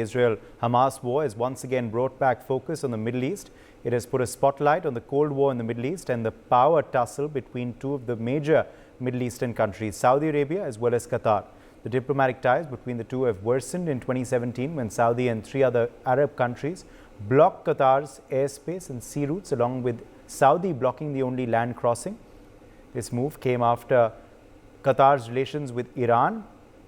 the Israel-Hamas war has once again brought back focus on the Middle East. It has put a spotlight on the Cold War in the Middle East and the power tussle between two of the major Middle Eastern countries, Saudi Arabia as well as Qatar. The diplomatic ties between the two have worsened in 2017 when Saudi and three other Arab countries blocked Qatar's airspace and sea routes, along with Saudi blocking the only land crossing. This move came after Qatar's relations with Iran.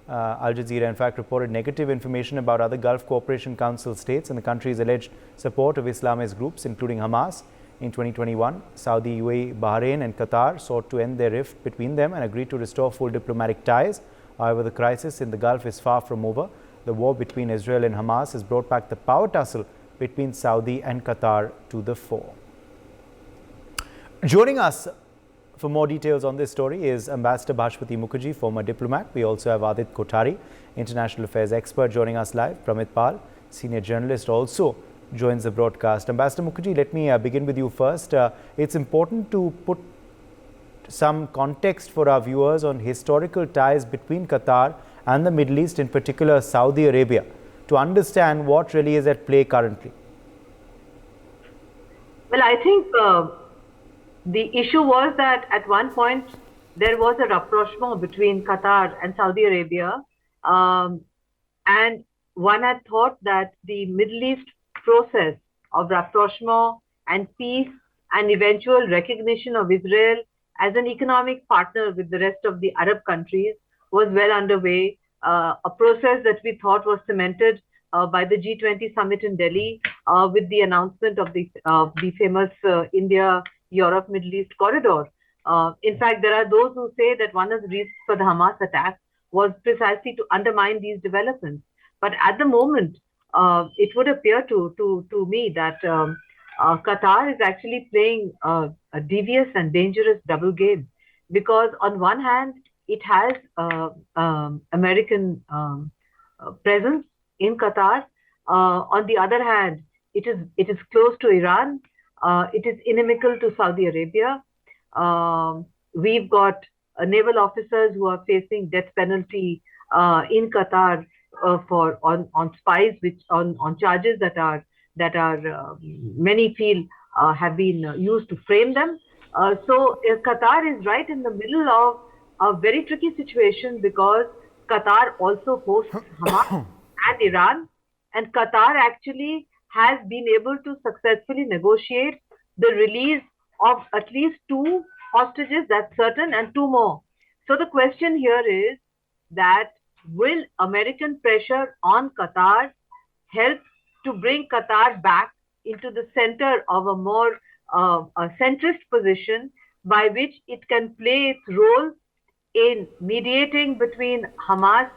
Al Jazeera, in fact, reported negative information about other Gulf Cooperation Council states and the country's alleged support of Islamist groups, including Hamas. In 2021, Saudi, UAE, Bahrain and Qatar sought to end their rift between them and agreed to restore full diplomatic ties. However, the crisis in the Gulf is far from over. The war between Israel and Hamas has brought back the power tussle between Saudi and Qatar to the fore. Joining us for more details on this story is Ambassador Bhashpati Mukherjee, former diplomat. We also have Adit Kothari, international affairs expert, joining us live. Pramit Pal, senior journalist, also joins the broadcast. Ambassador Mukherjee, let me begin with you first. It's important to put some context for our viewers on historical ties between Qatar and the Middle East, in particular Saudi Arabia, to understand what really is at play currently. Well, I think the issue was that at one point there was a rapprochement between Qatar and Saudi Arabia, and one had thought that the Middle East process of rapprochement and peace and eventual recognition of Israel as an economic partner with the rest of the Arab countries was well underway, a process that we thought was cemented by the G20 summit in Delhi with the announcement of the famous India-Europe Middle East corridor. In fact, there are those who say that one of the reasons for the Hamas attack was precisely to undermine these developments. But at the moment, it would appear to me that Qatar is actually playing a devious and dangerous double game, because on one hand, it has American presence in Qatar. On the other hand, it is close to Iran. It is inimical to Saudi Arabia. We've got naval officers who are facing death penalty in Qatar on spies, on charges that are many feel have been used to frame them. So Qatar is right in the middle of a very tricky situation, because Qatar also hosts Hamas and Iran, and Qatar actually has been able to successfully negotiate the release of at least 2 hostages, that's certain, and 2 more. So the question here is that will American pressure on Qatar help to bring Qatar back into the center of a more a centrist position, by which it can play its role in mediating between Hamas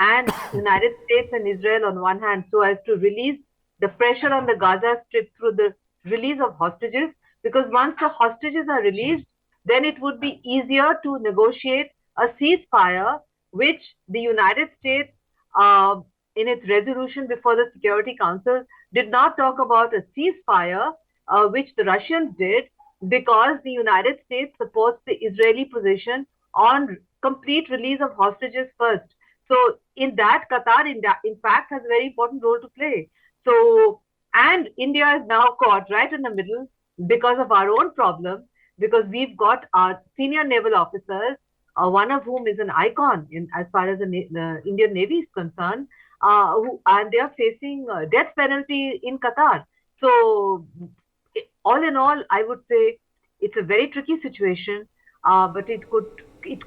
and United States and Israel on one hand, so as to release the pressure on the Gaza Strip through the release of hostages, because once the hostages are released, then it would be easier to negotiate a ceasefire, which the United States, in its resolution before the Security Council, did not talk about a ceasefire, which the Russians did, because the United States supports the Israeli position on complete release of hostages first. So in that, Qatar, in fact, has a very important role to play. So, and India is now caught right in the middle because of our own problem, because we've got our senior naval officers, one of whom is an icon as far as the Indian Navy is concerned, and they are facing death penalty in Qatar. So all in all, I would say it's a very tricky situation, but it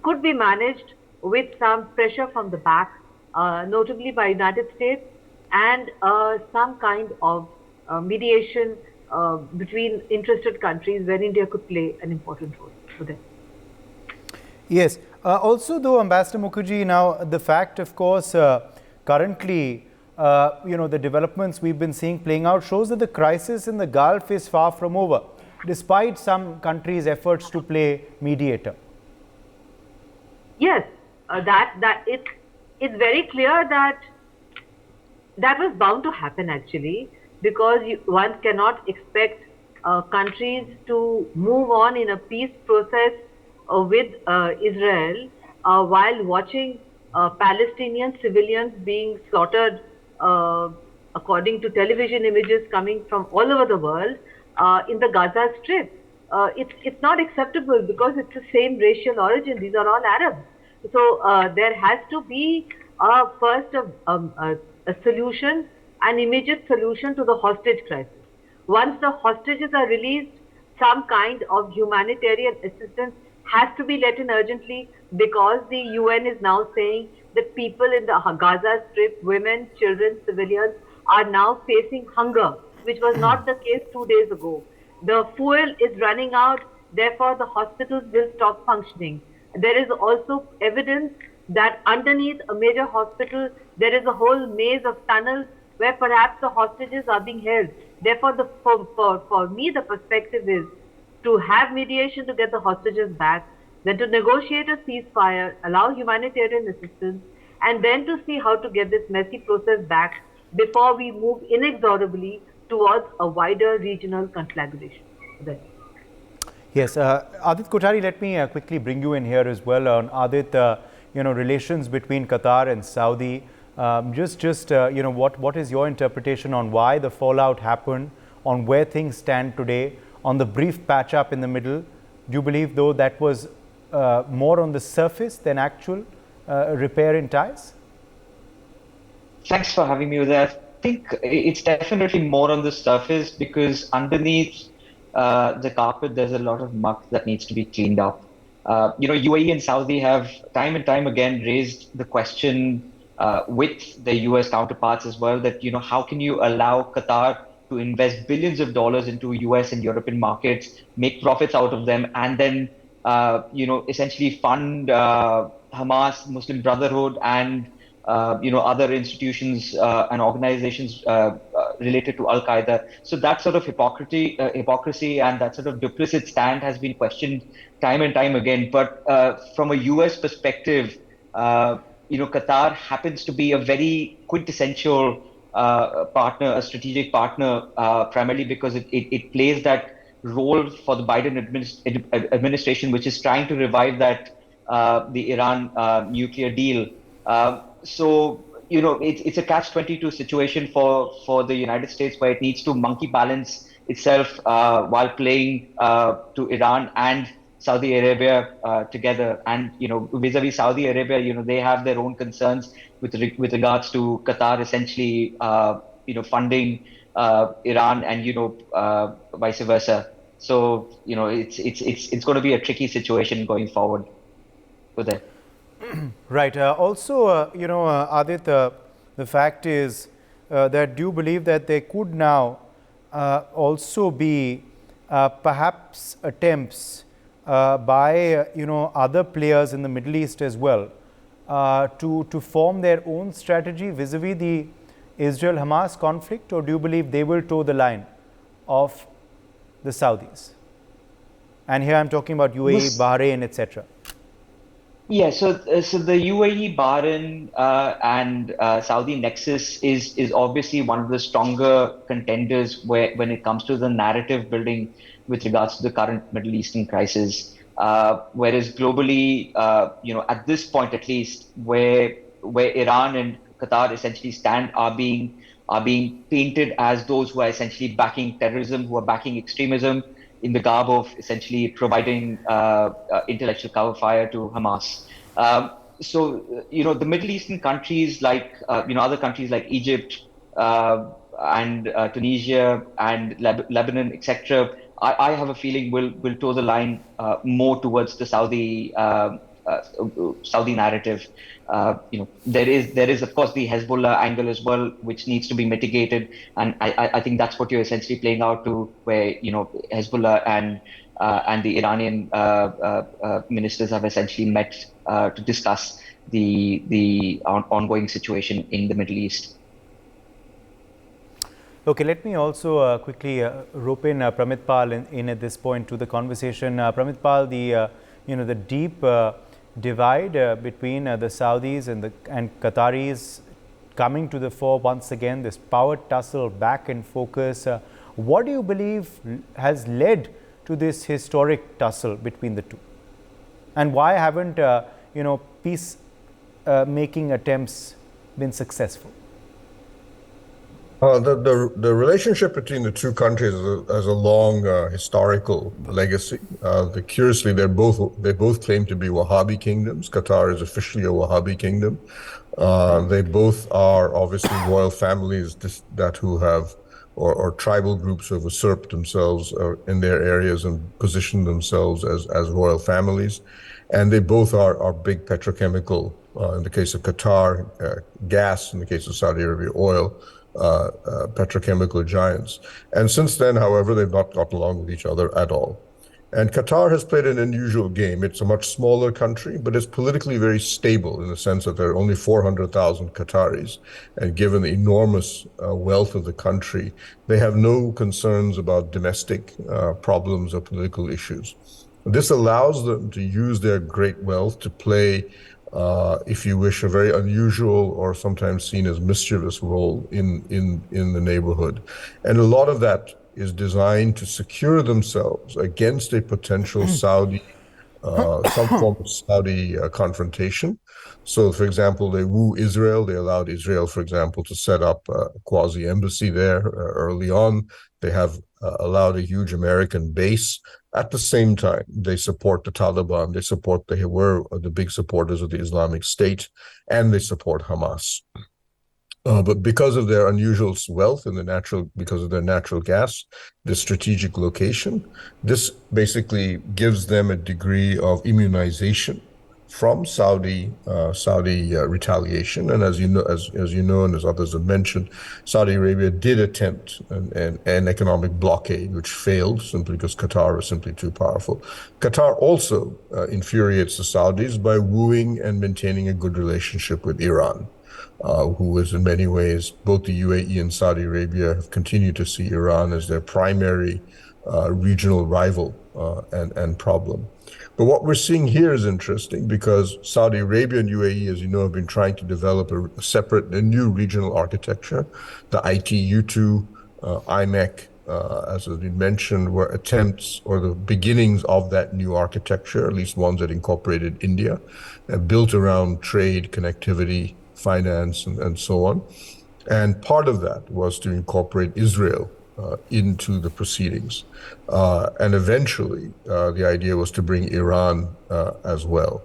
could be managed with some pressure from the back, notably by United States, and some kind of mediation between interested countries, where India could play an important role for them. Yes. Also, though, Ambassador Mukherjee, now the fact, of course, currently, the developments we've been seeing playing out shows that the crisis in the Gulf is far from over, despite some countries' efforts to play mediator. Yes, it's very clear that that was bound to happen, actually, because one cannot expect countries to move on in a peace process with Israel while watching Palestinian civilians being slaughtered according to television images coming from all over the world, in the Gaza Strip. It's not acceptable because it's the same racial origin. These are all Arabs. So there has to be first a solution, an immediate solution to the hostage crisis. Once the hostages are released, some kind of humanitarian assistance has to be let in urgently, because the UN is now saying that people in the Gaza Strip, women, children, civilians, are now facing hunger, which was not the case 2 days ago. The fuel is running out, therefore the hospitals will stop functioning. There is also evidence that underneath a major hospital, there is a whole maze of tunnels where perhaps the hostages are being held. Therefore, for me, the perspective is to have mediation to get the hostages back, then to negotiate a ceasefire, allow humanitarian assistance, and then to see how to get this messy process back before we move inexorably towards a wider regional conflagration. Yes, Adit Kothari, let me quickly bring you in here as well on Adit. Relations between Qatar and Saudi. What is your interpretation on why the fallout happened, on where things stand today, on the brief patch up in the middle? Do you believe, though, that was more on the surface than actual repair in ties? Thanks for having me there. I think it's definitely more on the surface, because underneath the carpet, there's a lot of muck that needs to be cleaned up. UAE and Saudi have time and time again raised the question with their US counterparts as well, that, how can you allow Qatar to invest billions of dollars into US and European markets, make profits out of them, and then, essentially fund Hamas, Muslim Brotherhood, and other institutions and organizations related to Al Qaeda. So that sort of hypocrisy and that sort of duplicit stand has been questioned time and time again. But from a US perspective, Qatar happens to be a very quintessential partner, a strategic partner, primarily because it plays that role for the Biden administration, which is trying to revive that the Iran nuclear deal. So it's a catch-22 situation for the United States, where it needs to monkey balance itself while playing to Iran and Saudi Arabia together. And vis-a-vis Saudi Arabia, they have their own concerns with regards to Qatar essentially funding Iran and vice versa. So it's going to be a tricky situation going forward with it. Right. Also, Adit, the fact is that do you believe that there could now also be perhaps attempts by other players in the Middle East as well to form their own strategy vis-a-vis the Israel-Hamas conflict, or do you believe they will toe the line of the Saudis? And here I'm talking about UAE, Bahrain, etc. Yeah, so the UAE, Bahrain, and Saudi nexus is obviously one of the stronger contenders when it comes to the narrative building with regards to the current Middle Eastern crisis. Whereas globally, at this point at least, where Iran and Qatar essentially stand, are being painted as those who are essentially backing terrorism, who are backing extremism, in the garb of essentially providing intellectual cover fire to Hamas. So, the Middle Eastern countries like, other countries like Egypt and Tunisia and Lebanon, etc., I have a feeling will toe the line more towards the Saudi narrative. There is of course the Hezbollah angle as well, which needs to be mitigated, and I think that's what you're essentially playing out to, where Hezbollah and the Iranian ministers have essentially met to discuss the ongoing situation in the Middle East. Okay, let me also quickly rope in Pramit Pal in at this point to the conversation. Pramit Pal, the deep divide between the Saudis and Qataris coming to the fore once again, this power tussle back in focus. What do you believe has led to this historic tussle between the two? And why haven't, peace making attempts been successful? The relationship between the two countries has a long historical legacy. Curiously, they both claim to be Wahhabi kingdoms. Qatar is officially a Wahhabi kingdom. They both are obviously royal families that who have or tribal groups who have usurped themselves in their areas and positioned themselves as royal families. And they both are big petrochemical, in the case of Qatar, gas, in the case of Saudi Arabia, oil, petrochemical giants. And since then, however, they've not got along with each other at all. And Qatar has played an unusual game. It's a much smaller country, but it's politically very stable in the sense that there are only 400,000 Qataris. And given the enormous wealth of the country, they have no concerns about domestic problems or political issues. This allows them to use their great wealth to play, if you wish, a very unusual or sometimes seen as mischievous role in the neighborhood. And a lot of that is designed to secure themselves against a potential Saudi, some form of Saudi confrontation. So, for example, they woo Israel. They allowed Israel, for example, to set up a quasi-embassy there early on. They have allowed a huge American base. At the same time, they support the Taliban. They were the big supporters of the Islamic State, and they support Hamas. But because of their unusual wealth and because of their natural gas, the strategic location, this basically gives them a degree of immunization from Saudi retaliation. And as you know, and as others have mentioned, Saudi Arabia did attempt an economic blockade, which failed simply because Qatar was simply too powerful. Qatar also infuriates the Saudis by wooing and maintaining a good relationship with Iran. Who is in many ways, both the UAE and Saudi Arabia have continued to see Iran as their primary regional rival and problem. But what we're seeing here is interesting because Saudi Arabia and UAE, as you know, have been trying to develop a new regional architecture. The ITU2, IMEC, as has been mentioned, were attempts or the beginnings of that new architecture, at least ones that incorporated India, built around trade, connectivity, finance, and so on. And part of that was to incorporate Israel into the proceedings. And eventually, the idea was to bring Iran as well.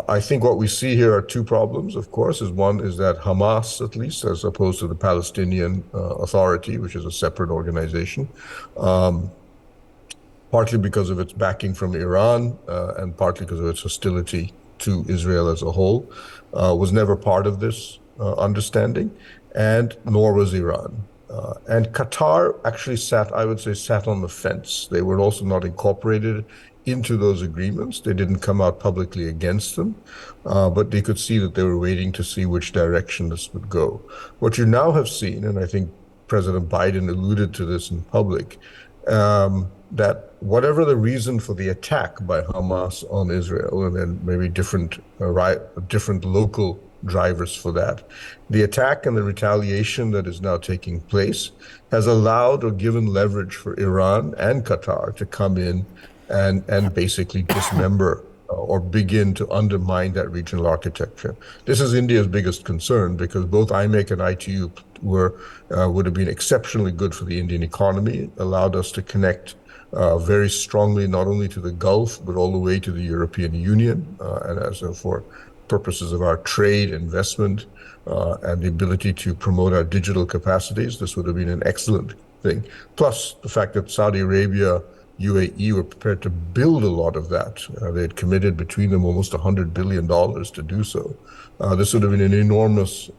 I think what we see here are two problems, of course. One is that Hamas, at least, as opposed to the Palestinian Authority, which is a separate organization, partly because of its backing from Iran and partly because of its hostility to Israel as a whole, was never part of this understanding, and nor was Iran. And Qatar actually sat on the fence. They were also not incorporated into those agreements. They didn't come out publicly against them, but they could see that they were waiting to see which direction this would go. What you now have seen, and I think President Biden alluded to this in public, that whatever the reason for the attack by Hamas on Israel, and then maybe different local drivers for that, the attack and the retaliation that is now taking place has allowed or given leverage for Iran and Qatar to come in and basically dismember or begin to undermine that regional architecture. This is India's biggest concern because both IMEC and ITU would have been exceptionally good for the Indian economy, allowed us to connect very strongly not only to the Gulf, but all the way to the European Union, and as for purposes of our trade, investment, and the ability to promote our digital capacities, this would have been an excellent thing. Plus, the fact that Saudi Arabia, UAE were prepared to build a lot of that. They had committed between them almost $100 billion to do so. This would have been an enormous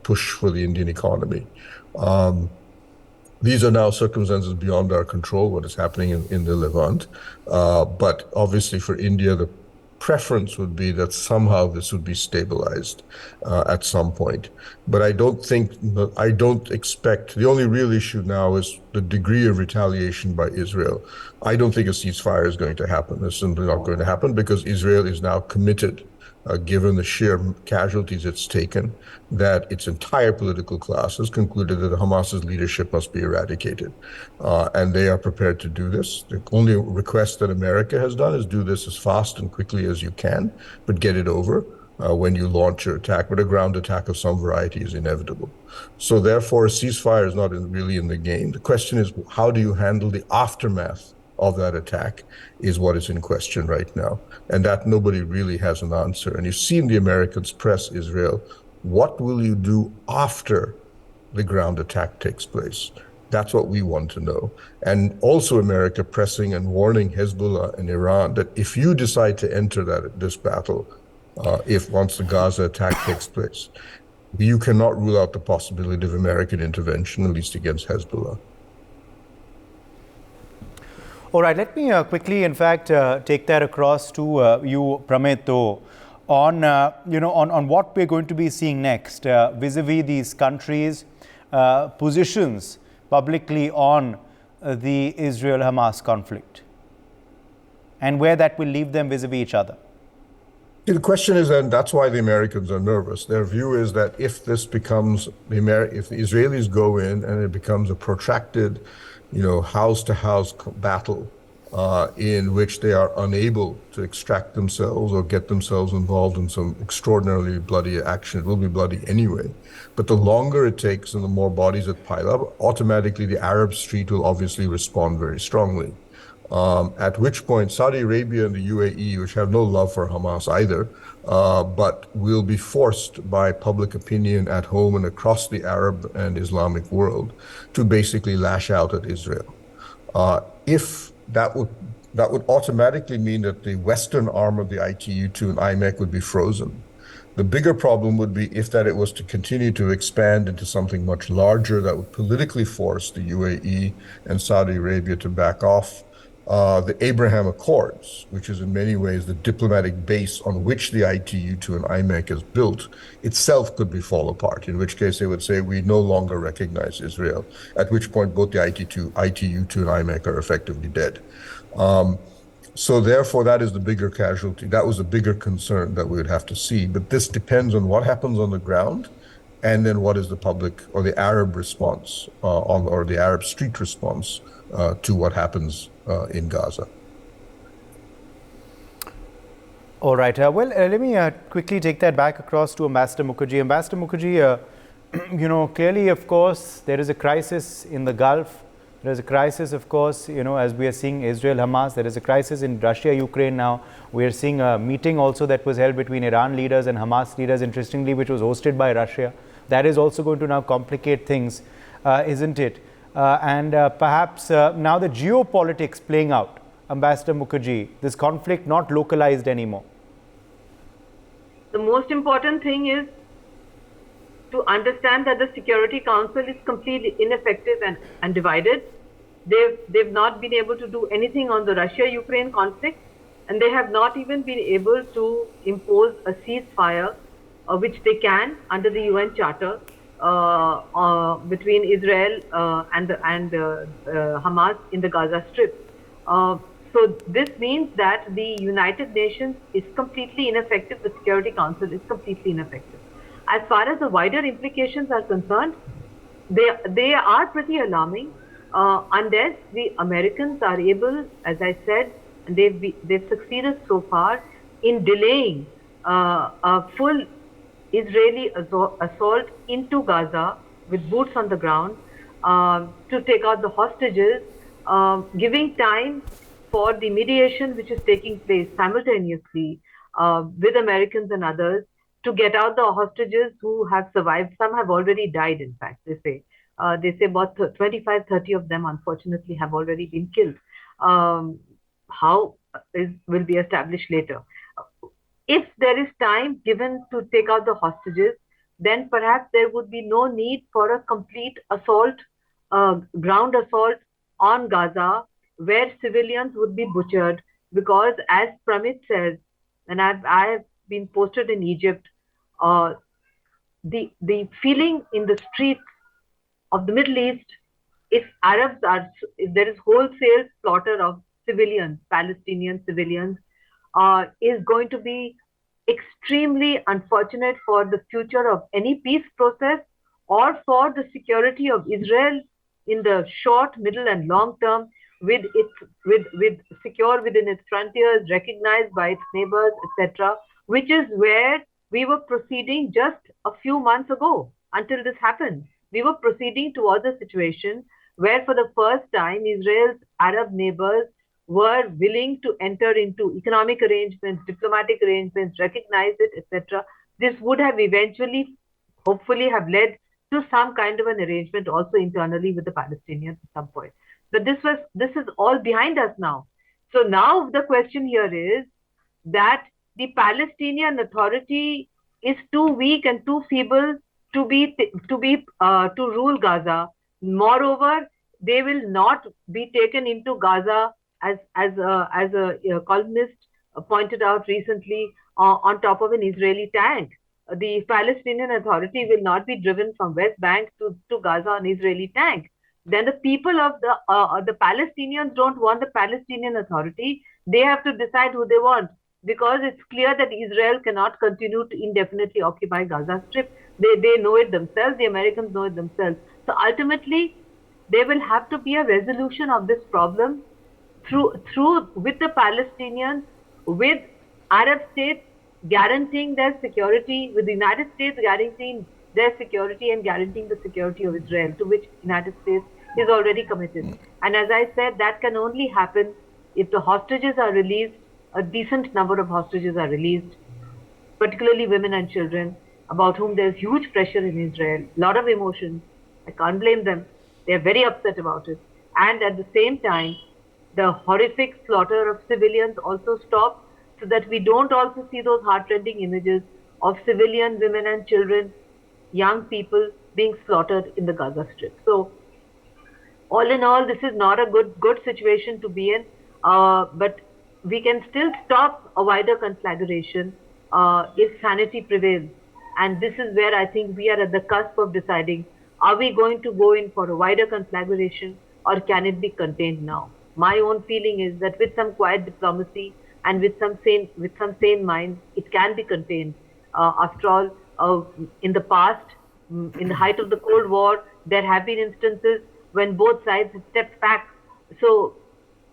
push for the Indian economy. These are now circumstances beyond our control, what is happening in the Levant. But obviously for India, the preference would be that somehow this would be stabilized at some point. But I don't expect, the only real issue now is the degree of retaliation by Israel. I don't think a ceasefire is going to happen. It's simply not going to happen because Israel is now committed, given the sheer casualties it's taken, that its entire political class has concluded that Hamas's leadership must be eradicated. And they are prepared to do this. The only request that America has done is do this as fast and quickly as you can, but get it over. when you launch your attack, but a ground attack of some variety is inevitable. So therefore, a ceasefire is not really in the game. The question is, how do you handle the aftermath of that attack is what is in question right now. And that nobody really has an answer. And you've seen the Americans press Israel. What will you do after the ground attack takes place? That's what we want to know. And also America pressing and warning Hezbollah and Iran that if you decide to enter this battle, if once the Gaza attack takes place, you cannot rule out the possibility of American intervention, at least against Hezbollah. All right, let me quickly, in fact, take that across to you, Pramit, on on what we're going to be seeing next vis-a-vis these countries' positions publicly on the Israel-Hamas conflict, and where that will leave them vis-a-vis each other. The question is, and that's why the Americans are nervous. Their view is that if this becomes if the Israelis go in and it becomes a protracted, house-to-house battle in which they are unable to extract themselves or get themselves involved in some extraordinarily bloody action, it will be bloody anyway. But the longer it takes and the more bodies that pile up, automatically the Arab street will obviously respond very strongly. At which point Saudi Arabia and the UAE, which have no love for Hamas either, but will be forced by public opinion at home and across the Arab and Islamic world to basically lash out at Israel. If that would automatically mean that the Western arm of the ITU-2 and IMEC would be frozen. The bigger problem would be if that it was to continue to expand into something much larger that would politically force the UAE and Saudi Arabia to back off. The Abraham Accords, which is in many ways the diplomatic base on which the ITU-2 and IMEC is built, itself could fall apart, in which case they would say, we no longer recognize Israel, at which point both the ITU-2 and IMEC are effectively dead. So therefore, that is the bigger casualty. That was the bigger concern that we would have to see. But this depends on what happens on the ground, and then what is the public or the Arab response or the Arab street response to what happens in Gaza. All right. Well, let me quickly take that back across to Ambassador Mukherjee. Ambassador Mukherjee, clearly, of course, there is a crisis in the Gulf. There is a crisis, of course, as we are seeing Israel-Hamas. There is a crisis in Russia-Ukraine now. We are seeing a meeting also that was held between Iran leaders and Hamas leaders, interestingly, which was hosted by Russia. That is also going to now complicate things, isn't it? And perhaps now the geopolitics playing out, Ambassador Mukherjee, this conflict not localized anymore. The most important thing is to understand that the Security Council is completely ineffective and divided. They've not been able to do anything on the Russia-Ukraine conflict, and they have not even been able to impose a ceasefire, which they can under the UN Charter, between Israel and Hamas in the Gaza Strip. So this means that the United Nations is completely ineffective. The Security Council is completely ineffective. As far as the wider implications are concerned, they are pretty alarming. Unless the Americans are able, as I said, they've succeeded so far in delaying a full Israeli assault into Gaza with boots on the ground to take out the hostages, giving time for the mediation which is taking place simultaneously with Americans and others to get out the hostages who have survived. Some have already died, in fact, they say. They say about 25, 30 of them, unfortunately, have already been killed. How will be established later. If there is time given to take out the hostages, then perhaps there would be no need for a complete assault, ground assault on Gaza, where civilians would be butchered. Because as Pramit says, and I have been posted in Egypt, the feeling in the streets of the Middle East, if there is wholesale slaughter of civilians, Palestinian civilians, is going to be extremely unfortunate for the future of any peace process or for the security of Israel in the short, middle, and long term, with secure within its frontiers, recognized by its neighbors, etc., which is where we were proceeding just a few months ago until this happened. We were proceeding towards a situation where for the first time Israel's Arab neighbors were willing to enter into economic arrangements, diplomatic arrangements, recognize it, etc. This would have eventually, hopefully, have led to some kind of an arrangement also internally with the Palestinians at some point. But this is all behind us now. So now the question here is that the Palestinian Authority is too weak and too feeble to rule Gaza. Moreover, they will not be taken into Gaza as a columnist pointed out recently on top of an Israeli tank. The Palestinian Authority will not be driven from West Bank to Gaza on Israeli tank. Then the people of the Palestinians don't want the Palestinian Authority. They have to decide who they want, because it's clear that Israel cannot continue to indefinitely occupy Gaza Strip. They know it themselves. The Americans know it themselves. So ultimately, there will have to be a resolution of this problem through with the Palestinians, with Arab states guaranteeing their security, with the United States guaranteeing their security and guaranteeing the security of Israel, to which the United States is already committed. And as I said, that can only happen if the hostages are released, a decent number of hostages are released, particularly women and children, about whom there's huge pressure in Israel, a lot of emotions. I can't blame them. They're very upset about it. And at the same time, the horrific slaughter of civilians also stops, so that we don't also see those heartrending images of civilian women and children, young people being slaughtered in the Gaza Strip. So all in all, this is not a good situation to be in, but we can still stop a wider conflagration if sanity prevails. And this is where I think we are at the cusp of deciding, are we going to go in for a wider conflagration, or can it be contained now? My own feeling is that with some quiet diplomacy and with some sane minds, it can be contained. After all, in the past, in the height of the Cold War, there have been instances when both sides have stepped back. So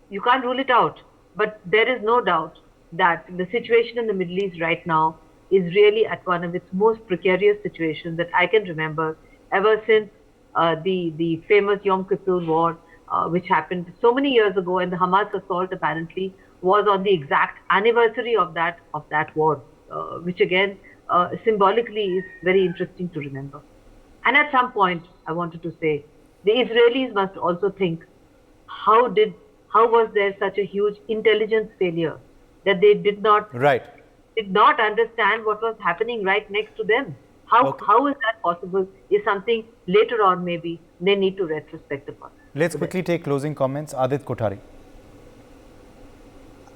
you can't rule it out. But there is no doubt that the situation in the Middle East right now is really at one of its most precarious situations that I can remember ever since the famous Yom Kippur War, which happened so many years ago, and the Hamas assault apparently was on the exact anniversary of that war, which again symbolically is very interesting to remember. And at some point, I wanted to say, the Israelis must also think, how was there such a huge intelligence failure that they did not understand what was happening right next to them? How is that possible is something later on maybe they need to retrospect upon. Let's quickly take closing comments. Adit Kothari.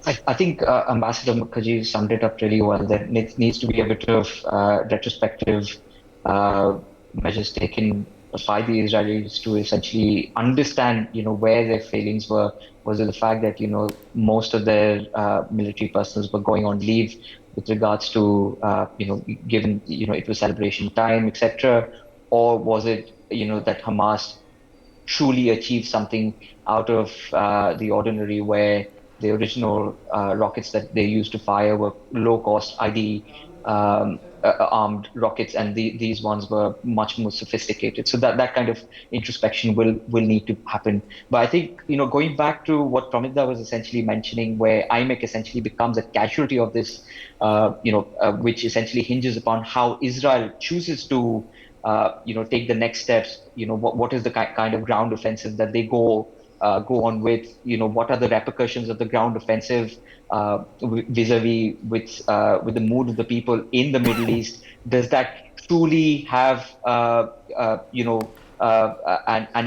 I think Ambassador Mukherjee summed it up really well. There needs to be a bit of retrospective measures taken by the Israelis to essentially understand, where their failings were. Was it the fact that, most of their military personnel were going on leave with regards to, given, it was celebration time, etc., or was it, that Hamas truly achieved something out of the ordinary, where the original rockets that they used to fire were low-cost ID armed rockets, and these ones were much more sophisticated. So that kind of introspection will need to happen. But I think, going back to what Pramita was essentially mentioning, where IMEC essentially becomes a casualty of this, which essentially hinges upon how Israel chooses to, take the next steps. What is the kind of ground offensive that they go on with, what are the repercussions of the ground offensive vis-a-vis with the mood of the people in the Middle East? Does that truly have an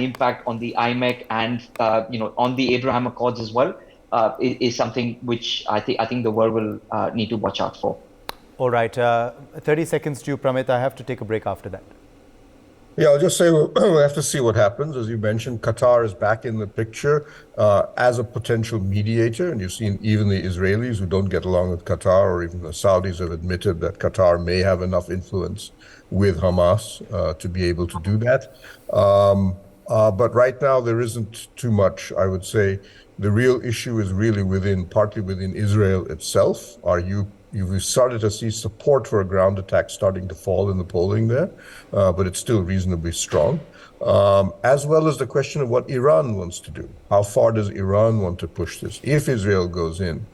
impact on the IMEC and on the Abraham Accords as well? Is something which I think the world will need to watch out for. All right, 30 seconds to you, Pramit. I have to take a break after that. Yeah, I'll just say we'll have to see what happens. As you mentioned, Qatar is back in the picture as a potential mediator. And you've seen even the Israelis who don't get along with Qatar, or even the Saudis, have admitted that Qatar may have enough influence with Hamas to be able to do that. But right now, there isn't too much, I would say. The real issue is really partly within Israel itself. Are you You've started to see support for a ground attack starting to fall in the polling there, but it's still reasonably strong. As well as the question of what Iran wants to do. How far does Iran want to push this? If Israel goes in,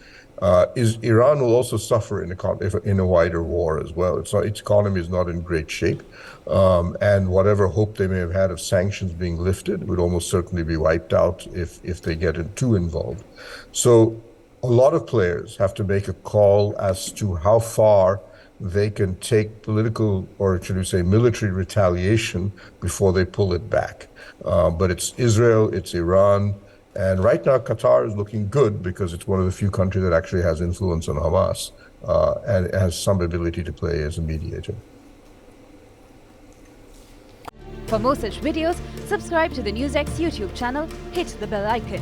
Iran will also suffer in a wider war as well. Its economy is not in great shape, and whatever hope they may have had of sanctions being lifted would almost certainly be wiped out if they get too involved. So a lot of players have to make a call as to how far they can take political, or should we say military retaliation before they pull it back. But it's Israel, it's Iran, and right now Qatar is looking good because it's one of the few countries that actually has influence on Hamas and has some ability to play as a mediator. For more such videos, subscribe to the NewsX YouTube channel, hit the bell icon.